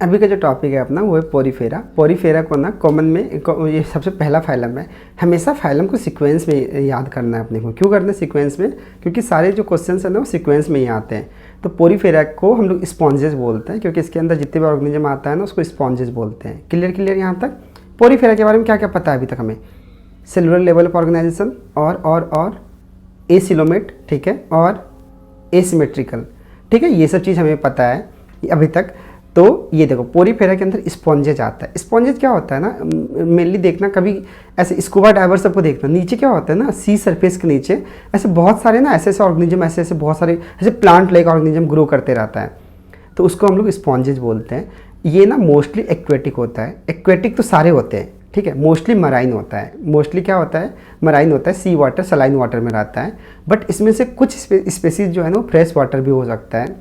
अभी का जो टॉपिक है अपना वो है पोरीफेरा। पोरीफेरा को ना कॉमन में ये सबसे पहला फाइलम है। हमेशा फाइलम को सीक्वेंस में याद करना है अपने को। क्यों करना है सीक्वेंस में? क्योंकि सारे जो क्वेश्चंस हैं ना वो सीक्वेंस में ही आते हैं। तो पोरीफेरा को हम लोग स्पॉन्जेस बोलते हैं, क्योंकि इसके अंदर जितने भी ऑर्गेनिज्म आता है ना उसको स्पॉन्जेस बोलते हैं। क्लियर यहाँ तक? पोरीफेरा के बारे में क्या क्या पता है अभी तक हमें? सेलुलर लेवल ऑफ ऑर्गेनाइजेशन और एसिलोमेट, ठीक है, और एसिमेट्रिकल, ठीक है, ये सब चीज़ हमें पता है अभी तक। तो ये देखो पोरीफेरा के अंदर स्पॉन्जेज आता है। स्पॉन्जेज क्या होता है ना, मेनली देखना कभी ऐसे स्कूबा डाइवर सबको देखना, नीचे क्या होता है ना, सी सरफेस के नीचे ऐसे बहुत सारे ना ऐसे ऑर्गेनिज्म, ऐसे बहुत सारे ऐसे प्लांट लाइक ऑर्गेनिज्म ग्रो करते रहता है, तो उसको हम लोग स्पॉन्जेज बोलते हैं। ये ना मोस्टली एक्वेटिक होता है। एक्वेटिक तो सारे होते हैं, ठीक है, मोस्टली मराइन होता है। मोस्टली क्या होता है? मराइन होता है, सी वाटर सलाइन वाटर में रहता है। बट इसमें से कुछ स्पेसीज जो है ना वो फ्रेश वाटर भी हो सकता है,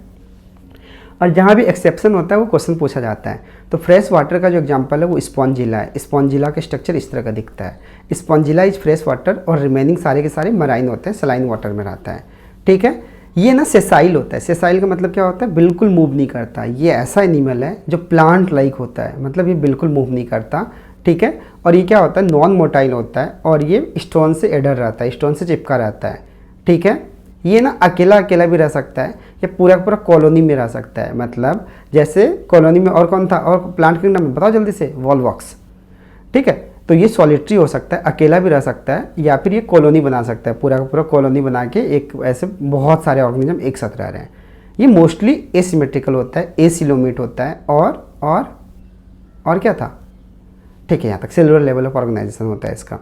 और जहाँ भी एक्सेप्शन होता है वो क्वेश्चन पूछा जाता है। तो फ्रेश वाटर का जो एग्जांपल है वो स्पॉन्जिला है। स्पॉन्जिला का स्ट्रक्चर इस तरह का दिखता है। स्पॉन्जिला इज फ्रेश वाटर और रिमेनिंग सारे के सारे मराइन होते हैं, सलाइन वाटर में रहता है, ठीक है। ये ना सेसाइल होता है। सेसाइल का मतलब क्या होता है? बिल्कुल मूव नहीं करता। ये ऐसा एनिमल है जो प्लांट लाइक होता है, मतलब ये बिल्कुल मूव नहीं करता, ठीक है। और ये क्या होता है? नॉन मोटाइल होता है, और ये स्टोन से एडर रहता है, स्टोन से चिपका रहता है, ठीक है। ये ना अकेला अकेला भी रह सकता है, या पूरा पूरा कॉलोनी में रह सकता है। मतलब जैसे कॉलोनी में और कौन था, और प्लांट किंगडम में बताओ जल्दी से, वॉलवॉक्स, ठीक है। तो ये सॉलिटरी हो सकता है, अकेला भी रह सकता है, या फिर ये कॉलोनी बना सकता है, पूरा का पूरा कॉलोनी बना के एक ऐसे बहुत सारे ऑर्गेनिज्म एक साथ रह रहे हैं। ये मोस्टली एसिमेट्रिकल होता है, एसिलोमेट होता है, और क्या था, ठीक है, यहाँ तक सेलुलर लेवल ऑफ ऑर्गेनाइजेशन होता है इसका।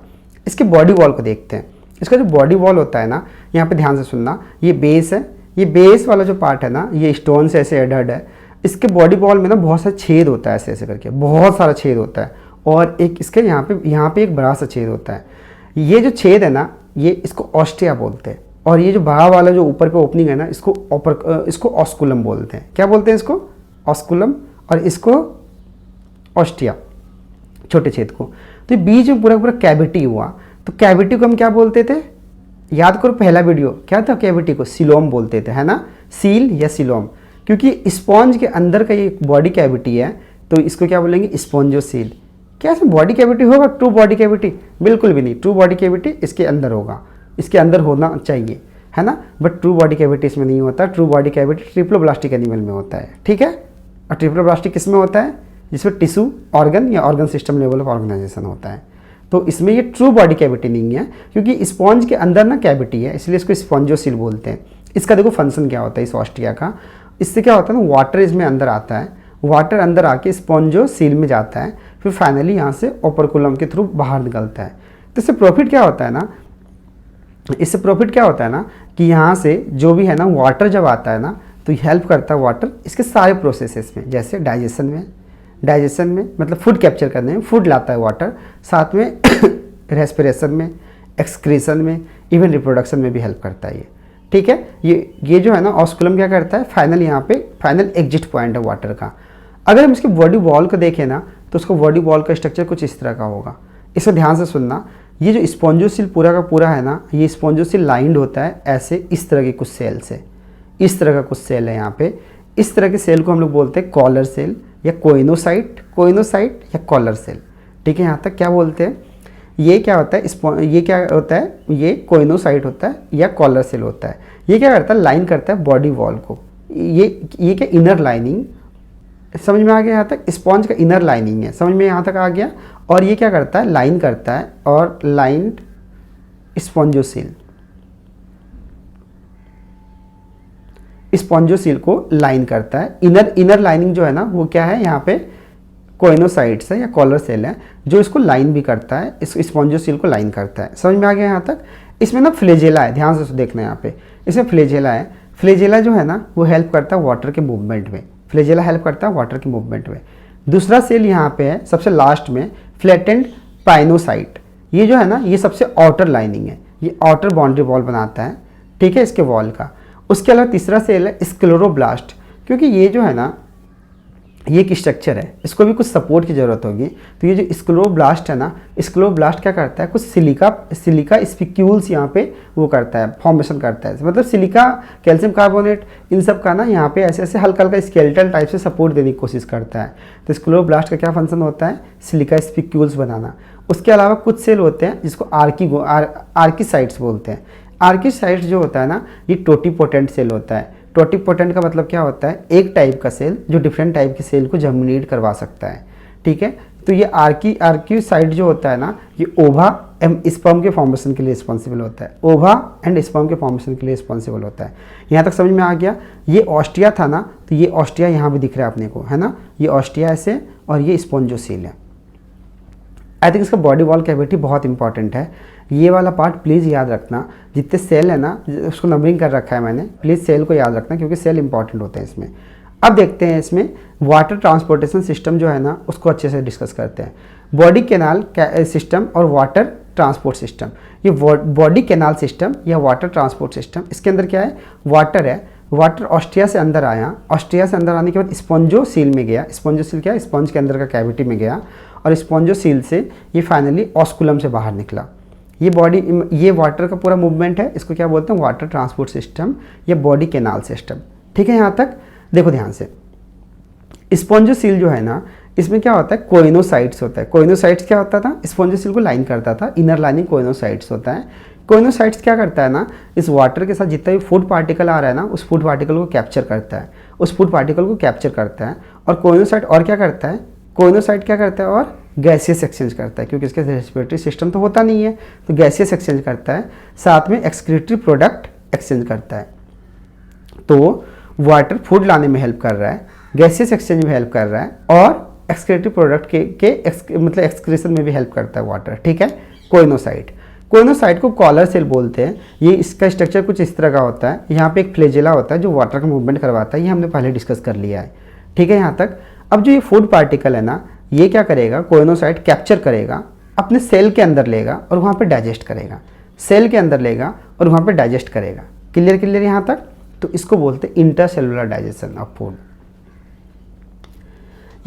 इसके बॉडी वॉल को देखते हैं। इसका जो बॉडी वॉल होता है ना, यहाँ पे ध्यान से सुनना, ये बेस है, ये बेस वाला जो पार्ट है ना ये स्टोन से ऐसे एडर्ड है। इसके बॉडी वॉल में ना बहुत सारे छेद होता है, ऐसे ऐसे करके बहुत सारा छेद होता है, और एक इसके यहाँ पे एक बड़ा सा छेद होता है। ये जो छेद है ना ये इसको ऑस्टिया बोलते हैं, और ये जो बड़ा वाला जो ऊपर पे ओपनिंग है ना इसको ऑस्कुलम बोलते हैं। क्या बोलते हैं इसको? ऑस्कुलम, और इसको ऑस्टिया, छोटे छेद को। तो बीच में पूरा पूरा कैविटी हुआ, तो कैविटी को हम क्या बोलते थे? याद करो पहला वीडियो क्या था, कैविटी को सिलोम बोलते थे, है ना, सील या सिलोम। क्योंकि स्पॉन्ज के अंदर का ये बॉडी कैविटी है, तो इसको क्या बोलेंगे? स्पॉन्जोसील। क्या इसमें बॉडी कैविटी होगा? True body cavity? बिल्कुल भी नहीं। ट्रू बॉडी कैविटी इसके अंदर होगा, इसके अंदर होना चाहिए, है ना, बट ट्रू बॉडी कैविटी इसमें नहीं होता। True body cavity triploblastic animal में होता है, ठीक है। और ट्रिप्लोब्लास्टिक किस में होता है? जिसमें टिश्यू ऑर्गन या organ system level of organisation होता है। तो इसमें ये ट्रू बॉडी कैविटी नहीं है, क्योंकि स्पॉन्ज के अंदर ना कैविटी है, इसलिए इसको स्पॉन्जोसील बोलते हैं। इसका देखो फंक्शन क्या होता है इस ऑस्टिया का। इससे क्या होता है ना, वाटर इसमें अंदर आता है, वाटर अंदर आके स्पॉन्जोसील में जाता है, फिर फाइनली यहाँ से ओपरकुलम के थ्रू बाहर निकलता है। तो इससे प्रॉफिट क्या होता है ना, इससे प्रॉफिट क्या होता है ना कि यहाँ से जो भी है ना वाटर जब आता है ना तो हेल्प करता है वाटर इसके सारे प्रोसेसेस में, जैसे डाइजेशन में मतलब फूड कैप्चर करने में फूड लाता है वाटर, साथ में रेस्पिरेशन में, एक्सक्रीशन में, इवन रिप्रोडक्शन में भी हेल्प करता है ये, ठीक है। ये जो है ना ऑस्कुलम क्या करता है, फाइनल यहाँ पे फाइनल एग्जिट पॉइंट है वाटर का। अगर हम इसके बॉडी वॉल को देखें ना तो उसका बॉडी वॉल का स्ट्रक्चर कुछ इस तरह का होगा। इसको ध्यान से सुनना, ये जो स्पॉन्जोसील पूरा का पूरा है ना, ये स्पॉन्जोसील लाइंड होता है ऐसे इस तरह के कुछ सेल से। इस तरह का कुछ सेल है यहाँ पे। इस तरह के सेल को हम लोग बोलते हैं कॉलर सेल या कोइनोसाइट या कॉलर सेल, ठीक है। यहाँ तक क्या बोलते हैं? ये क्या होता है? ये क्या होता है? ये कोइनोसाइट होता है या कॉलर सेल होता है। ये क्या करता है? लाइन करता है बॉडी वॉल को। ये क्या इनर लाइनिंग, समझ में आ गया? यहाँ तक स्पॉन्ज का इनर लाइनिंग है, समझ में यहाँ तक आ गया। और ये क्या करता है? लाइन करता है, और लाइंड स्पॉन्जोसील, स्पॉन्जोसील को लाइन करता है। इनर लाइनिंग जो है ना वो क्या है, यहाँ पे कोइनोसाइट्स है या कॉलर सेल है जो इसको लाइन भी करता है, इस स्पॉन्जोसील को लाइन करता है। समझ में आ गया यहाँ तक? इसमें ना फ्लेजेला है, ध्यान से देखना यहाँ पे, इसमें फ्लेजेला है। फ्लेजेला जो है ना वो हेल्प करता है वाटर के मूवमेंट में, फ्लेजेला हेल्प करता है वाटर के मूवमेंट में। दूसरा सेल यहाँ पे है सबसे लास्ट में, फ्लैटेंड पाइनोसाइट। ये जो है ना ये सबसे आउटर लाइनिंग है, ये आउटर बाउंड्री वॉल बनाता है, ठीक है, इसके वॉल का। उसके अलावा तीसरा सेल है स्क्लेरोब्लास्ट, क्योंकि ये जो है ना ये एक स्ट्रक्चर है, इसको भी कुछ सपोर्ट की ज़रूरत होगी। तो ये जो स्क्लोरोब्लास्ट है ना, स्क्लोरोब्लास्ट क्या करता है, कुछ सिलिका स्पिक्यूल्स यहाँ पे वो करता है, फॉर्मेशन करता है। मतलब सिलिका, कैल्शियम कार्बोनेट, इन सब का ना यहाँ पे ऐसे ऐसे हल्का हल्का स्केलेटल टाइप से सपोर्ट देने की कोशिश करता है। तो स्क्लोरोब्लास्ट का क्या फंक्शन होता है, सिलिका स्पिक्यूल्स बनाना। उसके अलावा कुछ सेल होते हैं जिसको आर्कीसाइट्स बोलते हैं। आर्कीसाइट्स जो होता है ना, ये टोटीपोटेंट सेल होता है। टोटीपोटेंट का मतलब क्या होता है, एक टाइप का सेल जो डिफरेंट टाइप की सेल को जर्मिनेट करवा सकता है। ठीक है, तो ये आर्कीसाइट जो होता है ना, ये ओवा एंड स्पर्म के फॉर्मेशन के लिए रिस्पॉन्सिबल होता है। ओवा एंड स्पर्म के फॉर्मेशन के लिए रिस्पॉन्सिबल होता है। यहाँ तक समझ में आ गया। ये ऑस्टिया था ना, तो ये ऑस्टिया यहाँ भी दिख रहा है अपने को, है ना, ये ऑस्टिया ऐसे, और ये स्पॉन्जोसील है। आई थिंक इसका बॉडी वॉल कैविटी बहुत इंपॉर्टेंट है। ये वाला पार्ट प्लीज़ याद रखना। जितने सेल है ना, उसको नंबरिंग कर रखा है मैंने, प्लीज़ सेल को याद रखना क्योंकि सेल इंपॉर्टेंट होते हैं इसमें। अब देखते हैं इसमें वाटर ट्रांसपोर्टेशन सिस्टम जो है ना, उसको अच्छे से डिस्कस करते हैं। बॉडी कैनाल सिस्टम और वाटर ट्रांसपोर्ट सिस्टम। ये बॉडी कैनाल सिस्टम या वाटर ट्रांसपोर्ट सिस्टम, इसके अंदर क्या है, वाटर है। वाटर ऑस्ट्रिया से अंदर आया, ऑस्ट्रिया से अंदर आने के बाद स्पॉन्जोसील में गया। स्पॉन्जोसील क्या है, स्पॉन्ज के अंदर का कैविटी में गया, और स्पॉन्जोसील से ये फाइनली ऑस्कुलम से बाहर निकला। ये वाटर का पूरा मूवमेंट है, इसको क्या बोलते हैं, वाटर ट्रांसपोर्ट सिस्टम या बॉडी कैनाल सिस्टम। ठीक है, यहाँ तक देखो ध्यान से। स्पॉन्जोसील जो है ना, इसमें क्या होता है, कोइनोसाइट्स होता है। कोइनोसाइट्स क्या होता था, स्पॉन्जोसील को लाइन करता था, इनर लाइनिंग कोइनोसाइट्स होता है। कोइनोसाइट्स क्या करता है ना, इस वाटर के साथ जितना भी फूड पार्टिकल आ रहा है ना, उस फूड पार्टिकल को कैप्चर करता है, और कोइनोसाइट और क्या करता है, कोइनोसाइट क्या करता है, और गैसियस एक्सचेंज करता है, क्योंकि इसके रेस्पिरेटरी सिस्टम तो होता नहीं है, तो गैसियस एक्सचेंज करता है, साथ में एक्सक्रीटरी प्रोडक्ट एक्सचेंज करता है। तो वाटर फूड लाने में हेल्प कर रहा है, गैसियस एक्सचेंज में हेल्प कर रहा है, और एक्सक्रीटरी प्रोडक्ट मतलब एक्सक्रीशन में भी हेल्प करता है वाटर। ठीक है, कोइनोसाइट को कॉलर सेल बोलते हैं। ये इसका स्ट्रक्चर कुछ इस तरह का होता है। यहाँ पे एक फ्लैजेला होता है जो वाटर का मूवमेंट करवाता है, ये हमने पहले डिस्कस कर लिया है। ठीक है, यहाँ तक। अब जो ये फूड पार्टिकल है ना, ये क्या करेगा, कोइनोसाइट कैप्चर करेगा, अपने सेल के अंदर लेगा और वहाँ पे डाइजेस्ट करेगा। सेल के अंदर लेगा और वहाँ पे डाइजेस्ट करेगा। क्लियर यहाँ तक। तो इसको बोलते हैं इंटरसेलुलर डाइजेशन ऑफ फूड।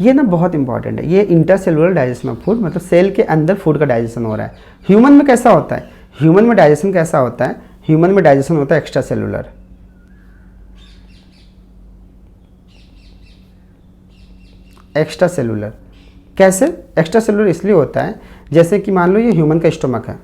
ये ना बहुत इंपॉर्टेंट है, ये इंटरसेलुलर डाइजेशन ऑफ फूड, मतलब सेल के अंदर फूड का डाइजेशन हो रहा है। ह्यूमन में कैसा होता है, ह्यूमन में डाइजेशन कैसा होता है, ह्यूमन में डाइजेशन होता है एक्स्ट्रा सेलुलर। एक्स्ट्रा सेलुलर कैसे, एक्स्ट्रा सेलुलर इसलिए होता है, जैसे कि मान लो ये ह्यूमन का स्टोमक है,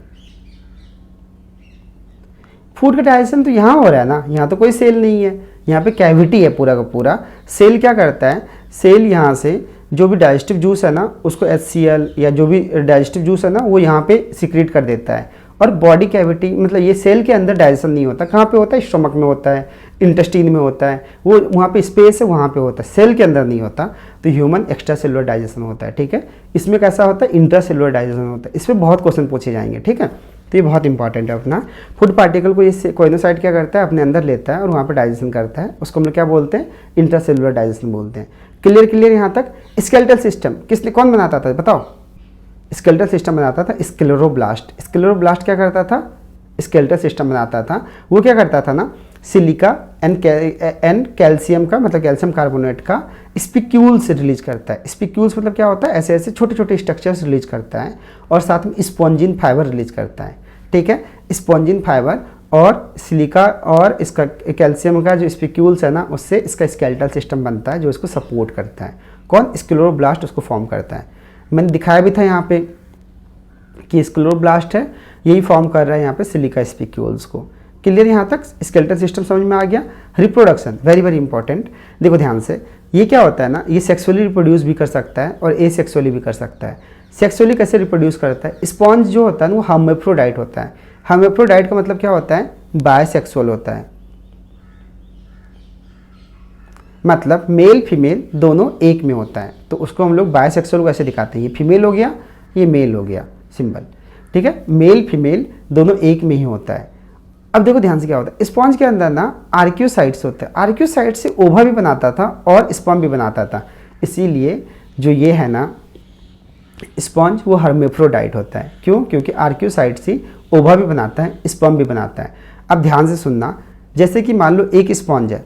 फूड का डाइजेशन तो यहाँ हो रहा है ना, यहाँ तो कोई सेल नहीं है, यहाँ पे कैविटी है पूरा का पूरा। सेल क्या करता है, सेल यहाँ से जो भी डाइजेस्टिव जूस है ना, उसको HCl या जो भी डाइजेस्टिव जूस है ना, वो यहाँ पे सिक्रीट कर देता है। और बॉडी कैविटी मतलब ये सेल के अंदर डाइजेशन नहीं होता, कहाँ पे होता है, स्टोमक में होता है, इंटेस्टाइन में होता है, वो वहाँ पे स्पेस है, वहाँ पे होता है, सेल के अंदर नहीं होता। तो ह्यूमन एक्स्ट्रा सेलुलर डाइजेशन होता है। ठीक है, इसमें कैसा होता है, इंट्रा सेलुलर डाइजेशन होता है। इस पर बहुत क्वेश्चन पूछे जाएंगे। ठीक है, तो ये बहुत इंपॉर्टेंट है अपना। फूड पार्टिकल को ये कोइनोसाइट क्या करता है, अपने अंदर लेता है और वहाँ पे डाइजेशन करता है, उसको हम लोग क्या बोलते हैं, इंट्रासेलुलर डाइजेशन बोलते हैं। क्लियर यहाँ तक। स्केलेटल सिस्टम कौन बनाता था बताओ, स्केलेटल सिस्टम बनाता था स्क्लेरोब्लास्ट। स्क्लेरोब्लास्ट क्या करता था, स्केलेटल सिस्टम बनाता था। वो क्या करता था ना, सिलिका एंड कैल्शियम का मतलब कैल्शियम कार्बोनेट का स्पिक्यूल्स रिलीज करता है। स्पिक्यूल्स मतलब क्या होता है, ऐसे ऐसे छोटे छोटे स्ट्रक्चर्स रिलीज करता है, और साथ में स्पॉन्जिन फाइबर रिलीज करता है। ठीक है, स्पॉन्जिन फाइबर और सिलिका और इसका कैल्शियम का जो स्पिक्यूल्स है ना, उससे इसका स्केलेटल सिस्टम बनता है जो इसको सपोर्ट करता है। कौन, स्क्लेरोब्लास्ट उसको फॉर्म करता है। मैंने दिखाया भी था यहाँ पे कि स्क्लेरोब्लास्ट है, यही फॉर्म कर रहा है यहाँ पे सिलिका स्पिक्यूल्स को। क्लियर यहाँ तक, स्केलेटल सिस्टम समझ में आ गया। Reproduction very very important. देखो ध्यान से, ये क्या होता है ना, ये सेक्सुअली रिप्रोड्यूस भी कर सकता है और एसेक्सुअली भी कर सकता है। सेक्सुअली कैसे रिप्रोड्यूस करता है, स्पॉन्ज जो होता है ना, वो हर्माफ्रोडाइट होता है। हर्माफ्रोडाइट का मतलब क्या होता है, बायसेक्सुअल होता है, मतलब मेल फीमेल दोनों एक में होता है, तो उसको हम लोग बायसेक्सुअल को ऐसे दिखाते हैं, ये फीमेल हो गया, ये मेल हो गया, सिंबल। ठीक है, मेल फीमेल दोनों एक में ही होता है। अब देखो ध्यान से क्या होता है, स्पॉन्ज के अंदर ना आर्क्योसाइट्स होते हैं। आर्क्योसाइट से ओवा भी बनाता था और स्पर्म भी बनाता था, इसीलिए जो ये है ना स्पॉन्ज, वो हर्माफ्रोडाइट होता है। क्यों, क्योंकि आर्क्योसाइट से ओवा भी बनाता है, स्पर्म भी बनाता है। अब ध्यान से सुनना, जैसे कि मान लो एक स्पॉन्ज है,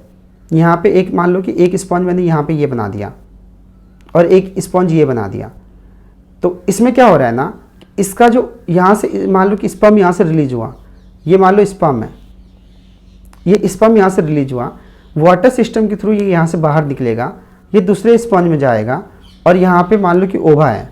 यहाँ पे एक मान लो कि एक स्पॉन्ज मैंने यहाँ पे ये बना दिया, और एक स्पॉन्ज ये बना दिया। तो इसमें क्या हो रहा है ना, इसका जो यहाँ से मान लो कि स्पर्म यहाँ से रिलीज हुआ, ये मान लो स्पर्म है, ये स्पर्म यहाँ से रिलीज हुआ, वाटर सिस्टम के थ्रू ये यहाँ से बाहर निकलेगा, ये दूसरे स्पॉन्ज में जाएगा और यहाँ पे मान लो कि ओवा है,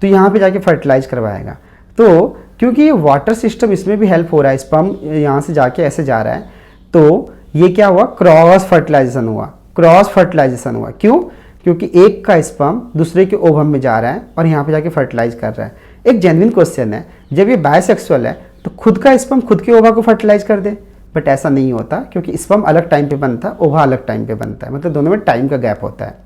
तो यहाँ पे जाके फर्टिलाइज करवाएगा। तो क्योंकि ये वाटर सिस्टम इसमें भी हेल्प हो रहा है, स्पर्म यहाँ से जाके ऐसे जा रहा है, तो ये क्या हुआ, क्रॉस फर्टिलाइजेशन हुआ। क्रॉस फर्टिलाइजेशन हुआ क्यों? क्योंकि एक का स्पर्म दूसरे के ओवम में जा रहा है और यहाँ पे जाके फर्टिलाइज कर रहा है। एक जेन्युइन क्वेश्चन है, जब ये बायसेक्सुअल है तो खुद का स्पर्म खुद के ओवा को फर्टिलाइज कर दे, बट ऐसा नहीं होता, क्योंकि स्पर्म अलग टाइम पे बनता है, ओवा अलग टाइम पे बनता है, मतलब दोनों में टाइम का गैप होता है।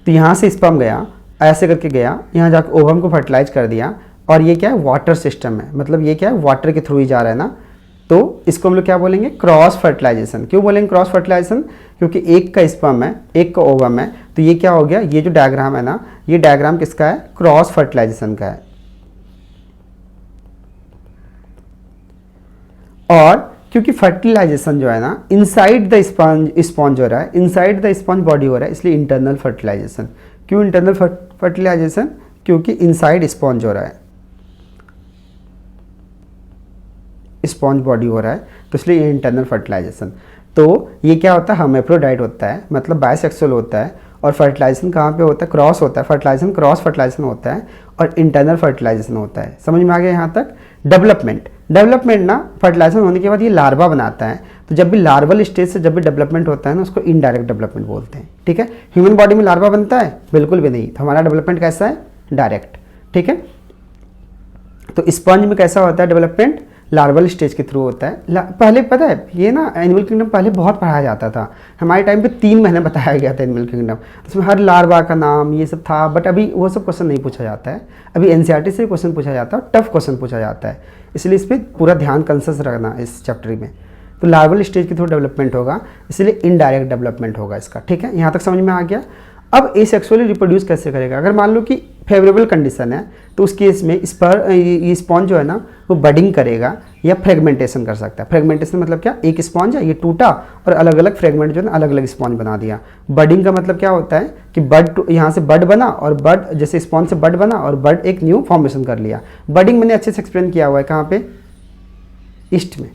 तो यहाँ से स्पर्म गया, ऐसे करके गया, यहाँ जाकर ओवम को फर्टिलाइज कर दिया, और ये क्या है, वाटर सिस्टम है, मतलब ये क्या है, वाटर के थ्रू ही जा रहा है ना, तो इसको हम लोग क्या बोलेंगे, क्रॉस फर्टिलाइजेशन। क्यों बोलेंगे क्रॉस फर्टिलाइजेशन? क्योंकि एक का स्पर्म है, एक का ओवम है, तो ये क्या हो गया, ये जो डायग्राम है ना, ये डायग्राम किसका है, क्रॉस फर्टिलाइजेशन का है। और क्योंकि फर्टिलाइजेशन जो है ना इनसाइड द स्पॉन्ज हो रहा है, इनसाइड द स्पॉन्ज बॉडी हो रहा है, इसलिए इंटरनल फर्टिलाइजेशन। क्यों इंटरनल फर्टिलाइजेशन? क्योंकि इनसाइड स्पॉन्ज हो रहा है, स्पॉन्ज बॉडी हो रहा है, तो इसलिए ये इंटरनल फर्टिलाइजेशन। तो ये क्या होता है, हर्मेफ्रोडाइट होता है, मतलब बायसेक्सुअल होता है, और फर्टिलाइजेशन कहाँ पे होता है, क्रॉस होता है, फर्टिलाइजेशन क्रॉस फर्टिलाइजेशन होता है, और इंटरनल फर्टिलाइजेशन होता है। समझ में आ गया यहाँ तक? डेवलपमेंट ना, फर्टिलाइजेशन होने के बाद ये लार्वा बनाता है, तो जब भी लार्वल स्टेज से जब भी डेवलपमेंट होता है ना, उसको इनडायरेक्ट डेवलपमेंट बोलते हैं। ठीक है, ह्यूमन बॉडी में लार्वा बनता है? बिल्कुल भी नहीं। तो हमारा डेवलपमेंट कैसा है, डायरेक्ट। ठीक है, तो स्पंज में कैसा होता है डेवलपमेंट, लार्वल स्टेज के थ्रू होता है। पहले पता है ये ना एनिमल किंगडम पहले बहुत पढ़ाया जाता था, हमारे टाइम पे 3 महीने बताया गया था एनिमल किंगडम, उसमें हर लार्वा का नाम ये सब था, बट अभी वो सब क्वेश्चन नहीं पूछा जाता है, अभी एनसीईआरटी से क्वेश्चन पूछा जाता है, टफ क्वेश्चन पूछा जाता है, इसलिए इस पर पूरा ध्यान कंसस रखना इस चैप्टर में। तो लार्वल स्टेज के थ्रू डेवलपमेंट होगा, इसलिए इनडायरेक्ट डेवलपमेंट होगा इसका। ठीक है, यहाँ तक समझ में आ गया। अब एसेक्सुअली रिप्रोड्यूस कैसे करेगा? अगर मान लो कि फेवरेबल कंडीशन है तो उस केस में ये स्पॉन्ज जो है ना वो बडिंग करेगा या फ्रेगमेंटेशन कर सकता है। फ्रेगमेंटेशन मतलब क्या, एक स्पॉन्ज है ये टूटा और अलग अलग फ्रेगमेंट जो है ना अलग अलग स्पॉन्ज बना दिया। बडिंग का मतलब क्या होता है कि बड यहाँ से बड बना और बड जैसे स्पॉन्ज से बड बना और बड एक न्यू फॉर्मेशन कर लिया। बडिंग मैंने अच्छे से एक्सप्लेन किया हुआ है, कहाँ पे, ईस्ट में।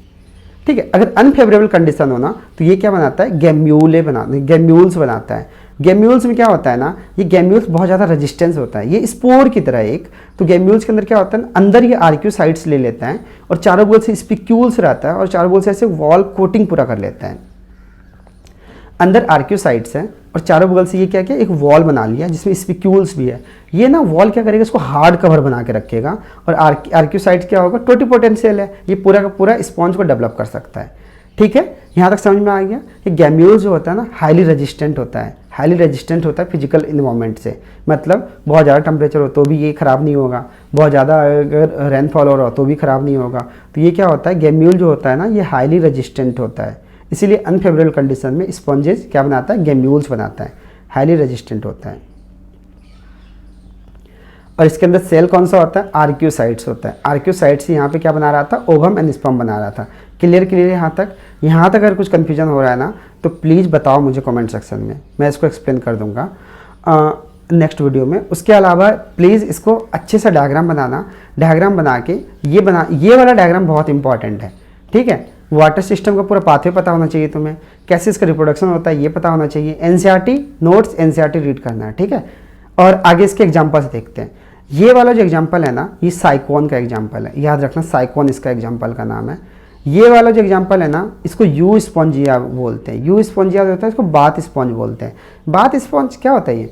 ठीक है, अगर अनफेवरेबल कंडीशन हो ना तो ये क्या बनाता है, गैम्यूल्स बनाता है। गैम्यूल्स में क्या होता है ना, ये गैम्यूल्स बहुत ज़्यादा रेजिस्टेंस होता है, ये स्पोर की तरह एक। तो गैम्यूल्स के अंदर क्या होता है, अंदर ये आर्क्यूसाइट्स ले लेता है और चारों बगल से स्पिक्यूल्स रहता है और चारों बगल से ऐसे वॉल कोटिंग पूरा कर लेता है। अंदर आर्क्यूसाइट्स हैं और चारों बगल से ये क्या किया, एक वॉल बना लिया जिसमें स्पिक्यूल्स भी है। ये ना वॉल क्या करेगा, इसको हार्ड कवर बना के रखेगा। और आर्क्यूसाइट्स क्या होगा, टोटिपोटेंशियल है, ये पूरा का पूरा स्पॉन्ज को डेवलप कर सकता है। ठीक है, यहाँ तक समझ में आ गया। ये गैम्यूल्स जो होता है ना हाईली रेजिस्टेंट होता है फिजिकल इन्वायरमेंट से, मतलब बहुत ज़्यादा टेम्परेचर हो तो भी ये ख़राब नहीं होगा, बहुत ज़्यादा अगर रेनफॉल हो रहा हो तो भी ख़राब नहीं होगा। तो ये क्या होता है, गैम्यूल जो होता है ना ये हाईली रेजिस्टेंट होता है, इसीलिए अनफेवरेबल कंडीशन में स्पॉन्जेस क्या बनाता है, गैम्यूल्स बनाता है, हाईली रेजिस्टेंट होता है। और इसके अंदर सेल कौन सा होता है, आर्क्यूसाइट्स होता है। आर्क्यूसाइट्स यहाँ पे क्या बना रहा था, ओवम एंड स्पर्म बना रहा था। क्लियर यहाँ तक अगर कुछ कन्फ्यूजन हो रहा है ना तो प्लीज़ बताओ मुझे कमेंट सेक्शन में, मैं इसको एक्सप्लेन कर दूंगा नेक्स्ट वीडियो में। उसके अलावा प्लीज़ इसको अच्छे से डायग्राम बनाना, डायग्राम बना के ये वाला डायग्राम बहुत इंपॉर्टेंट है। ठीक है, वाटर सिस्टम का पूरा पाथवे पता होना चाहिए तुम्हें, कैसे इसका रिप्रोडक्शन होता है ये पता होना चाहिए। एनसीईआरटी नोट्स एनसीईआरटी रीड करना है। ठीक है, और आगे इसके एग्जाम्पल्स देखते हैं। ये वाला जो एग्जाम्पल है ना ये साइकोन का एग्जाम्पल है, याद रखना साइकोन इसका एग्जाम्पल का नाम है। ये वाला जो एग्जाम्पल है ना इसको यू स्पॉन्जिया बोलते हैं। यू स्पॉन्जिया होता है, इसको बाथ स्पॉन्ज बोलते हैं। बाथ स्पॉन्ज क्या होता है,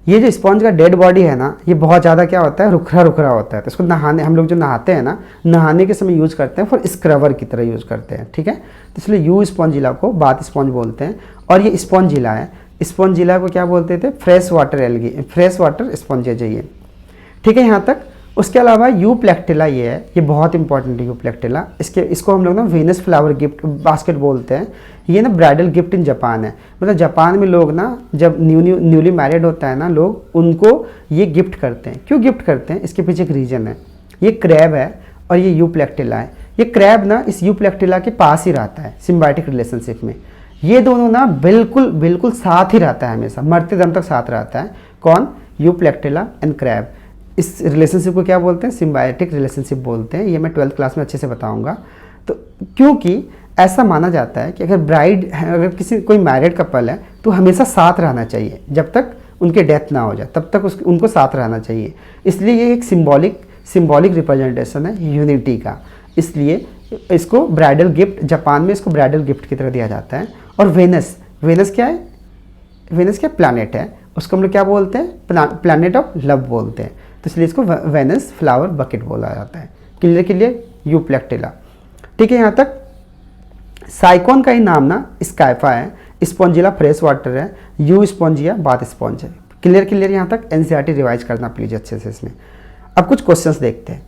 ये जो स्पॉन्ज का डेड बॉडी है ना ये बहुत ज़्यादा क्या होता है, रुखरा होता है। तो इसको नहाने, हम लोग जो नहाते हैं ना नहाने के समय यूज़ करते हैं, फॉर स्क्रबर की तरह यूज़ करते हैं। ठीक है, तो इसलिए यू स्पॉन्जिला को बाथ स्पॉन्ज बोलते हैं। और ये स्पॉन्जिला है, स्पॉन्जिला को क्या बोलते थे, फ्रेश वाटर स्पॉन्जेज है ये। ठीक है, यहाँ तक। उसके अलावा यू प्लेक्टिला ये है, ये बहुत इंपॉर्टेंट है यू प्लेक्टिला। इसको हम लोग ना वीनस फ्लावर गिफ्ट बास्केट बोलते हैं। ये ना ब्राइडल गिफ्ट इन जापान है, मतलब जापान में लोग ना जब न्यूली मैरिड होता है ना लोग उनको ये गिफ्ट करते हैं। क्यों गिफ्ट करते हैं, इसके पीछे एक रीज़न है। ये क्रैब है और ये यू प्लेक्टिला है। ये क्रैब ना इस यूप्लेक्टिला के पास ही रहता है सिम्बायोटिक रिलेशनशिप में। ये दोनों ना बिल्कुल बिल्कुल साथ ही रहता है, हमेशा मरते दम तक साथ रहता है। कौन? यूप्लेक्टिला एंड क्रैब। इस रिलेशनशिप को क्या बोलते हैं? सिम्बायोटिक रिलेशनशिप बोलते हैं। ये मैं 12th क्लास में अच्छे से बताऊंगा। तो क्योंकि ऐसा माना जाता है कि अगर किसी कोई मैरिड कपल है तो हमेशा साथ रहना चाहिए, जब तक उनके डेथ ना हो जाए तब तक उनको साथ रहना चाहिए। इसलिए ये एक सिंबॉलिक रिप्रेजेंटेशन है यूनिटी का। इसलिए इसको ब्राइडल गिफ्ट, जापान में इसको ब्राइडल गिफ्ट की तरह दिया जाता है। और वेनस क्या है? वेनस क्या प्लैनेट है, उसको हम लोग क्या बोलते हैं? प्लैनेट ऑफ लव बोलते हैं। तो इसलिए इसको वेनस फ्लावर बकेट बोला जाता है। क्लियर यूप्लेक्टिला। ठीक है, यहाँ तक। साइकोन का ही नाम ना स्काइफा है, स्पॉन्जिला फ्रेश वाटर है, यू स्पॉन्जिया बाथ स्पॉन्ज है। क्लियर यहाँ तक। एनसीईआरटी रिवाइज करना प्लीज अच्छे से इसमें। अब कुछ क्वेश्चंस देखते हैं।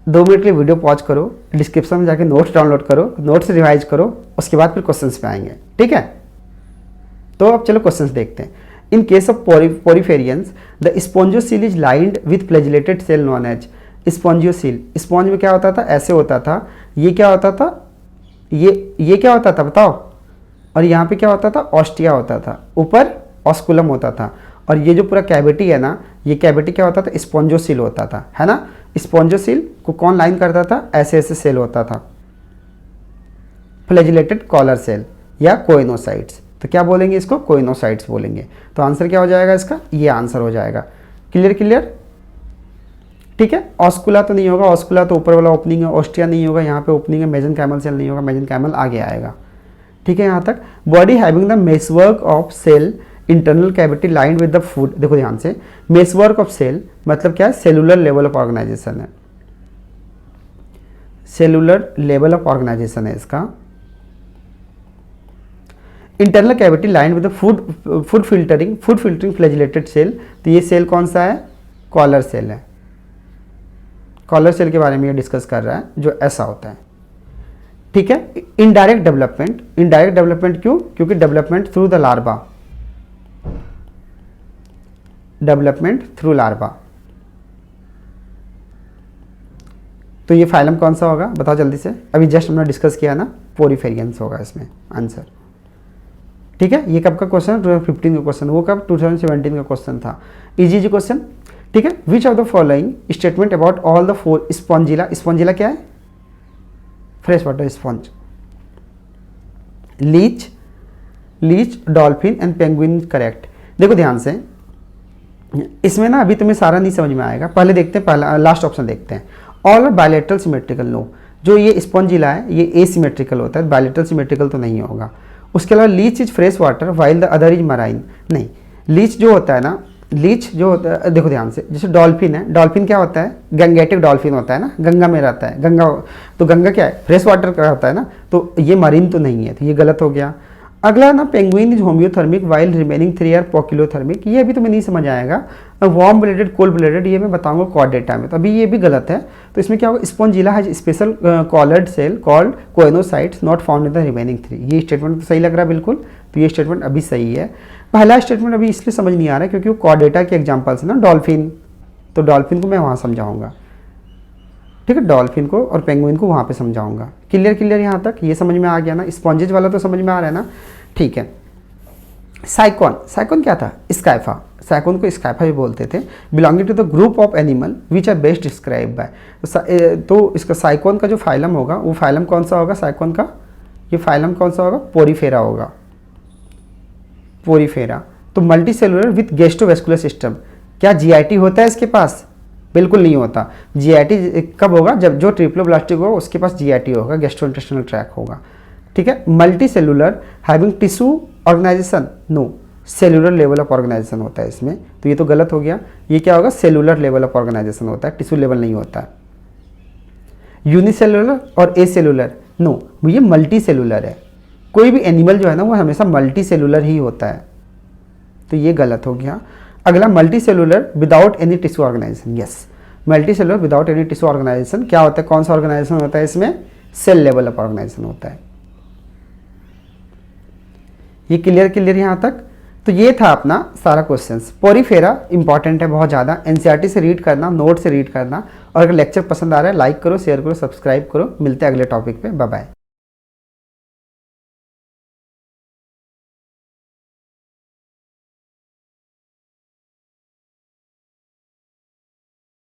2 मिनट के लिए वीडियो पॉज करो, डिस्क्रिप्शन में जाके नोट्स डाउनलोड करो, नोट्स रिवाइज करो, उसके बाद फिर क्वेश्चंस पे आएंगे। ठीक है, तो अब चलो क्वेश्चंस देखते हैं। In case of poriferans the spongocoel is lined with flagellated cell known as spongocoel. Sponge में क्या होता था? ऐसे होता था। ये क्या होता था? ये क्या होता था बताओ? और यहाँ पे क्या होता था? ऑस्टिया होता था। ऊपर ऑस्कुलम होता था। और ये जो पूरा कैविटी है ना, ये कैविटी क्या होता था? स्पॉन्जियोसील होता था, है ना। स्पॉन्जियोसील को कौन लाइन करता था? ऐसे सेल होता था, फ्लैजिलेटेड कॉलर सेल या कोइनोसाइट्स। तो क्या बोलेंगे इसको? कोइनोसाइट्स बोलेंगे। तो आंसर क्या हो जाएगा इसका? ये आंसर हो जाएगा। क्लियर। ठीक है, ऑस्कुला तो नहीं होगा, ऑस्कुला तो ऊपर वाला ओपनिंग है। ऑस्टिया नहीं होगा, यहाँ पे ओपनिंग है। मेसेनकाइमल सेल नहीं होगा, मेसेनकाइमल आगे आएगा। ठीक है, यहाँ तक। Body having the meshwork of cell internal cavity lined with the food. देखो ध्यान से, मेसवर्क ऑफ सेल मतलब क्या है? सेलुलर लेवल ऑफ ऑर्गेनाइजेशन है, सेलुलर लेवल ऑफ ऑर्गेनाइजेशन है इसका। Internal cavity lined with the food filtering flagellated cell. तो ये सेल कौन सा है? कॉलर सेल है। कॉलर सेल के बारे में ये डिस्कस कर रहा है, जो ऐसा होता है। ठीक है। इनडायरेक्ट डेवलपमेंट क्यों? क्योंकि development through the larva, development through larva. तो ये फाइलम कौन सा होगा बताओ जल्दी से? अभी जस्ट हमने डिस्कस किया ना, पोरिफेरियंस होगा इसमें आंसर। ठीक है, ये कब का क्वेश्चन? 2015 का क्वेश्चन। वो कब? 2017 का क्वेश्चन था। Easy question. ठीक है। Which of the following statement about all the 4 spongilla क्या है? Fresh water sponge. Leech dolphin and penguin correct. देखो ध्यान से, इसमें ना अभी तुम्हें सारा नहीं समझ में आएगा। पहले देखते हैं, पहला लास्ट ऑप्शन देखते हैं। All are bilateral symmetrical. No, जो ये स्पॉन्जिला है ये एसिमेट्रिकल होता है, बायलैटरल सिमेट्रिकल तो नहीं होगा। उसके अलावा leech is fresh water while the other is marine. नहीं, लीच जो होता है ना, लीच जो होता है, देखो ध्यान से, जैसे डॉल्फिन है, डॉल्फिन क्या होता है? गंगेटिक डॉल्फिन होता है ना, गंगा में रहता है। गंगा, तो गंगा क्या है? फ्रेश वाटर का होता है ना, तो ये मरीन तो नहीं है, तो ये गलत हो गया। अगला ना, penguin is homeothermic while remaining 3 are poikilothermic. ये अभी तुम्हें नहीं समझ आएगा। वार्म ब्लडेड कोल्ड ब्लडेड ये मैं बताऊंगा कॉर्ड डेटा में, तो अभी ये भी गलत है। तो इसमें क्या होगा? Spongilla has special collared cell called choanocytes not found in the remaining 3। ये स्टेटमेंट तो सही लग रहा है बिल्कुल, तो ये स्टेटमेंट अभी सही है। पहला स्टेटमेंट अभी इसलिए समझ नहीं आ रहा है क्योंकि वो कॉर्ड डेटा के एग्जाम्पल्स है ना, डॉल्फिन, तो डॉल्फिन को मैं वहाँ समझाऊंगा। ठीक है, डॉल्फिन को और पेंगुइन को वहाँ पे समझाऊंगा। क्लियर यहाँ तक? ये समझ में आ गया ना? स्पॉन्जेज वाला तो समझ में आ रहा है ना? ठीक है। साइकोन क्या था? स्काइफा। साइकोन को स्काइफा भी बोलते थे। Belonging to the group of animal which are best describe by. तो इसका साइकोन का जो फाइलम होगा वो फाइलम कौन सा होगा? साइकोन का ये फाइलम कौन सा होगा? पोरीफेरा होगा, पोरीफेरा। तो multi cellular with gastrovascular system. क्या जीआईटी होता है इसके पास? बिल्कुल नहीं होता। जीआईटी कब होगा? जब जो ट्रिप्लोब्लास्टिक होगा उसके पास जीआईटी होगा, गैस्ट्रोइंटेस्टिनल ट्रैक होगा। ठीक है। Multi cellular having tissue organisation. No, cellular level of organisation होता है इसमें, तो ये तो गलत हो गया। ये क्या होगा? सेलुलर लेवल ऑफ ऑर्गेनाइजेशन होता है, टिश्यू लेवल नहीं होता है। यूनिसेलुलर और ए सेलुलर। नो, ये मल्टी सेलुलर है। कोई भी एनिमल जो है ना वो हमेशा मल्टी सेलुलर ही होता है, तो ये गलत हो गया। अगला, multi cellular without any tissue organisation. Yes, multi cellular without any tissue organisation क्या होता है? कौन सा ऑर्गेनाइजेशन होता है इसमें? सेल लेवल ऑफ ऑर्गेनाइजेशन होता है। ये क्लियर यहाँ तक? तो ये था अपना सारा क्वेश्चंस। पोरीफेरा इंपॉर्टेंट है बहुत ज़्यादा, एनसीईआरटी से रीड करना, नोट से रीड करना। और अगर लेक्चर पसंद आ रहा है लाइक करो, शेयर करो, सब्सक्राइब करो। मिलते हैं अगले टॉपिक पे। Bye bye.